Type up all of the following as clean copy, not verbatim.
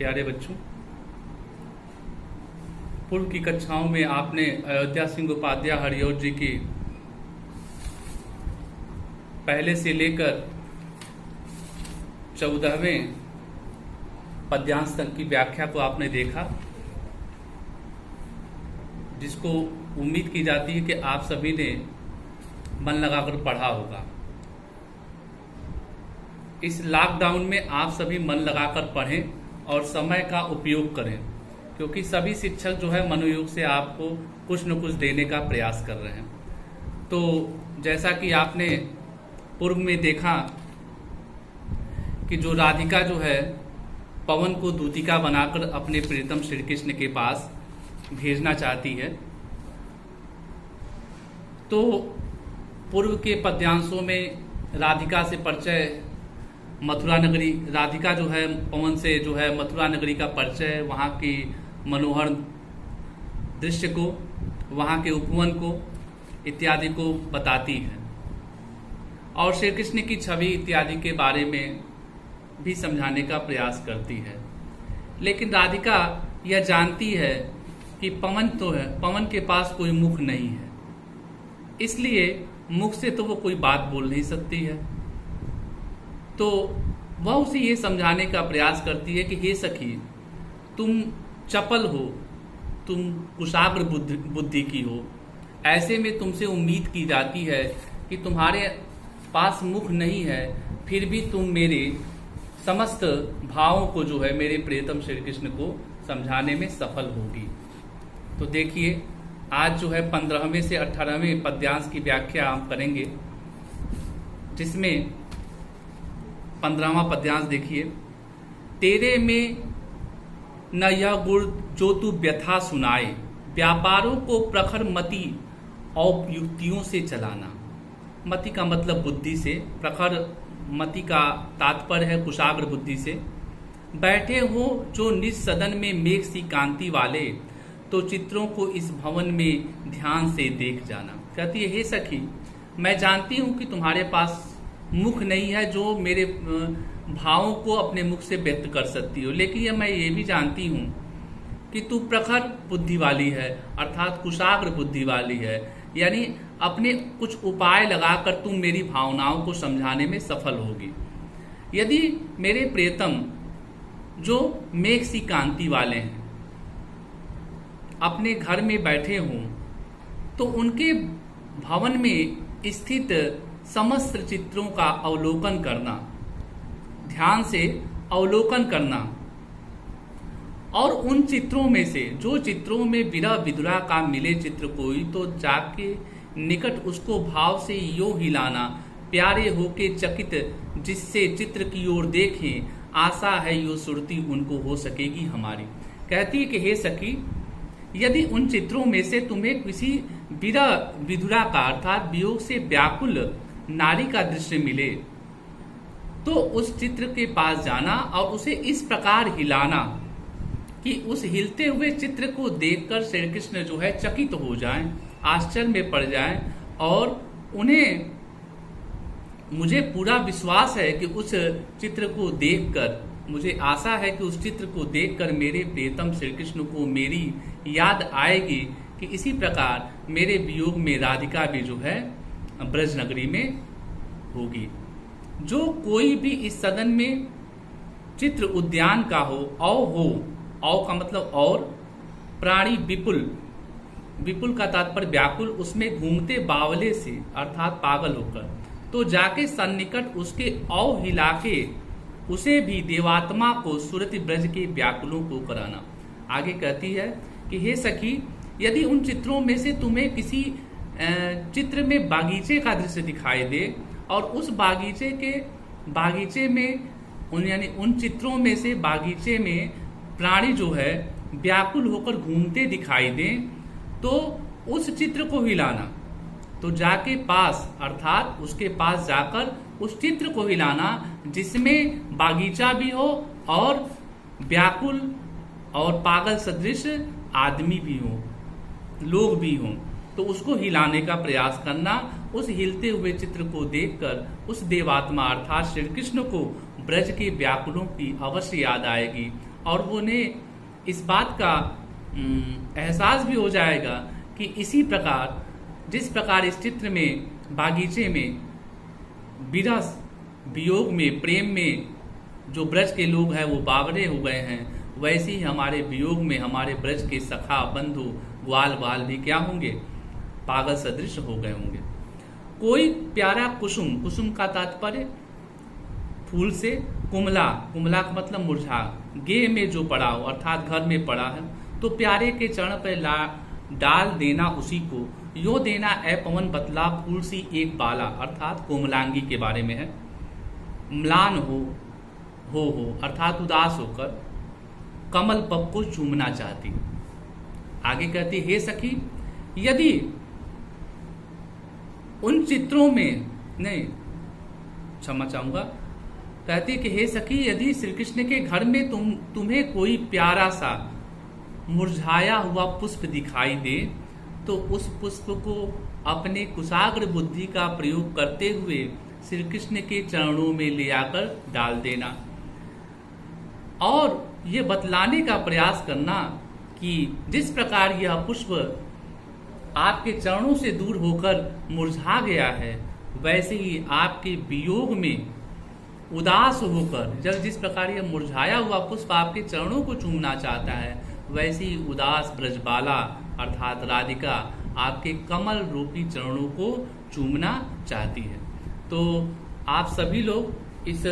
प्यारे बच्चों, पूर्व की कक्षाओं में आपने अयोध्या सिंह उपाध्याय हरिऔध जी की पहले से लेकर 14वें पद्यांश तक की व्याख्या को आपने देखा, जिसको उम्मीद की जाती है कि आप सभी ने मन लगाकर पढ़ा होगा। इस लॉकडाउन में आप सभी मन लगाकर पढ़ें और समय का उपयोग करें, क्योंकि सभी शिक्षक जो है मनोयोग से आपको कुछ न कुछ देने का प्रयास कर रहे हैं। तो जैसा कि आपने पूर्व में देखा कि जो राधिका जो है पवन को दूतिका बनाकर अपने प्रियतम श्री कृष्ण के पास भेजना चाहती है, तो पूर्व के पद्यांशों में राधिका से परिचय, मथुरा नगरी, राधिका जो है पवन से जो है मथुरा नगरी का परिचय, वहाँ की मनोहर दृश्य को, वहाँ के उपवन को इत्यादि को बताती है और श्री कृष्ण की छवि इत्यादि के बारे में भी समझाने का प्रयास करती है। लेकिन राधिका यह जानती है कि पवन तो है, पवन के पास कोई मुख नहीं है, इसलिए मुख से तो वो कोई बात बोल नहीं सकती है। तो वह उसे ये समझाने का प्रयास करती है कि हे सखी, तुम चपल हो, तुम कुशाग्र बुद्धि की हो, ऐसे में तुमसे उम्मीद की जाती है कि तुम्हारे पास मुख नहीं है, फिर भी तुम मेरे समस्त भावों को जो है मेरे प्रियतम श्री कृष्ण को समझाने में सफल होगी। तो देखिए, आज जो है 15वें से 18वें पद्यांश की व्याख्या हम करेंगे, जिसमें 15वां पद्यांश देखिए। तेरे में न यह गुण जो तू व्यथा सुनाए, व्यापारों को प्रखर मति और युक्तियों से चलाना। मति का मतलब बुद्धि से, प्रखर मति का तात्पर्य है कुशाग्र बुद्धि से। बैठे हो जो निज सदन में मेघ सी कांति वाले, तो चित्रों को इस भवन में ध्यान से देख जाना। कहती है, हे सखी, मैं जानती हूं कि तुम्हारे पास मुख नहीं है जो मेरे भावों को अपने मुख से व्यक्त कर सकती हो, लेकिन मैं ये भी जानती हूं कि तू प्रखर बुद्धि वाली है, अर्थात कुशाग्र बुद्धि वाली है, यानी अपने कुछ उपाय लगाकर तुम मेरी भावनाओं को समझाने में सफल होगी। यदि मेरे प्रियतम जो मेघ सी कांति वाले हैं अपने घर में बैठे हों, तो उनके भवन में स्थित समस्त चित्रों का अवलोकन करना, ध्यान से अवलोकन करना, और उन चित्रों में से जो चित्रों में विरह विदुरा का मिले चित्र कोई, तो जाके निकट उसको भाव से यो हिलाना, प्यारे होके चकित जिससे चित्र की ओर देखें, आशा है यो सुरती उनको हो सकेगी हमारी। कहती है कि हे सखी, यदि उन चित्रों में से तुम्हें किसी विरह विदुरा का अर्थात वियोग से व्याकुल नारी का दृश्य मिले, तो उस चित्र के पास जाना और उसे इस प्रकार हिलाना कि उस हिलते हुए चित्र को देखकर श्री कृष्ण जो है चकित हो जाएं, आश्चर्य में पड़ जाएं, और उन्हें, मुझे पूरा विश्वास है कि उस चित्र को देखकर, मुझे आशा है कि उस चित्र को देखकर मेरे प्रियतम श्री कृष्ण को मेरी याद आएगी कि इसी प्रकार मेरे वियोग में राधिका भी जो है ब्रज नगरी में होगी। जो कोई भी इस सदन में चित्र उद्यान का हो, औ का मतलब और, प्राणी विपुल, विपुल का तात्पर्य व्याकुल, उसमें घूमते बावले से अर्थात पागल होकर, तो जाके सन्निकट उसके औ हिला के उसे भी देवात्मा को सुरति ब्रज के व्याकुलों को कराना। आगे कहती है कि हे सखी, यदि उन चित्रों में से तुम्हें किसी चित्र में बागीचे का दृश्य दिखाई दे और उस बागीचे में यानी उन चित्रों में से बागीचे में प्राणी जो है व्याकुल होकर घूमते दिखाई दें, तो उस चित्र को हिलाना। तो जाके पास अर्थात उसके पास जाकर उस चित्र को हिलाना जिसमें बागीचा भी हो और व्याकुल और पागल सदृश आदमी भी हो, लोग भी हों, तो उसको हिलाने का प्रयास करना। उस हिलते हुए चित्र को देखकर उस देवात्मा अर्थात श्री कृष्ण को ब्रज के व्याकुलों की अवश्य याद आएगी और उन्हें इस बात का एहसास भी हो जाएगा कि इसी प्रकार, जिस प्रकार इस चित्र में बागीचे में विरह वियोग में, प्रेम में जो ब्रज के लोग हैं वो बावरे हो गए हैं, वैसे ही हमारे वियोग में हमारे ब्रज के सखा बंधु ग्वाल बाल भी क्या होंगे, पागल सदृश हो गए होंगे। कोई प्यारा कुसुम, कुसुम का तात्पर्य फूल से, कुमला, कुमला का मतलब मुरझा, गे में जो पड़ा हो अर्थात घर में पड़ा है, तो प्यारे के चरण पर डाल देना उसी को, यो देना ए पवन बतला फूल सी एक बाला, अर्थात कोमलांगी के बारे में है। म्लान हो अर्थात उदास होकर कमल पग को चूमना चाहती। आगे कहती, हे सखी, यदि उन चित्रों में, नहीं क्षमा चाहूंगा, कहती कि हे सखी, यदि श्री कृष्ण के घर में तुम्हें कोई प्यारा सा मुरझाया हुआ पुष्प दिखाई दे, तो उस पुष्प को अपने कुशाग्र बुद्धि का प्रयोग करते हुए श्री कृष्ण के चरणों में ले आकर डाल देना और ये बतलाने का प्रयास करना कि जिस प्रकार यह पुष्प आपके चरणों से दूर होकर मुरझा गया है, वैसे ही आपके वियोग में उदास होकर, जब जिस प्रकार यह मुरझाया हुआ पुष्प आपके चरणों को चूमना चाहता है, वैसे ही उदास ब्रजबाला अर्थात राधिका आपके कमल रूपी चरणों को चूमना चाहती है। तो आप सभी लोग इस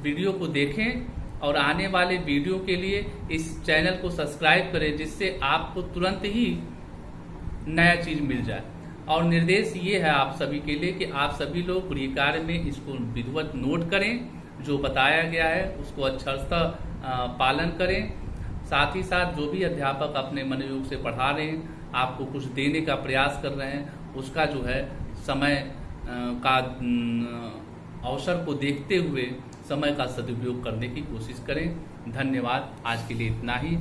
वीडियो को देखें और आने वाले वीडियो के लिए इस चैनल को सब्सक्राइब करें, जिससे आपको तुरंत ही नया चीज मिल जाए। और निर्देश ये है आप सभी के लिए कि आप सभी लोग गृह कार्य में इसको विधिवत नोट करें, जो बताया गया है उसको अच्छाता पालन करें। साथ ही साथ जो भी अध्यापक अपने मनोयोग से पढ़ा रहे हैं, आपको कुछ देने का प्रयास कर रहे हैं, उसका जो है समय का अवसर को देखते हुए समय का सदुपयोग करने की कोशिश करें। धन्यवाद। आज के लिए इतना ही।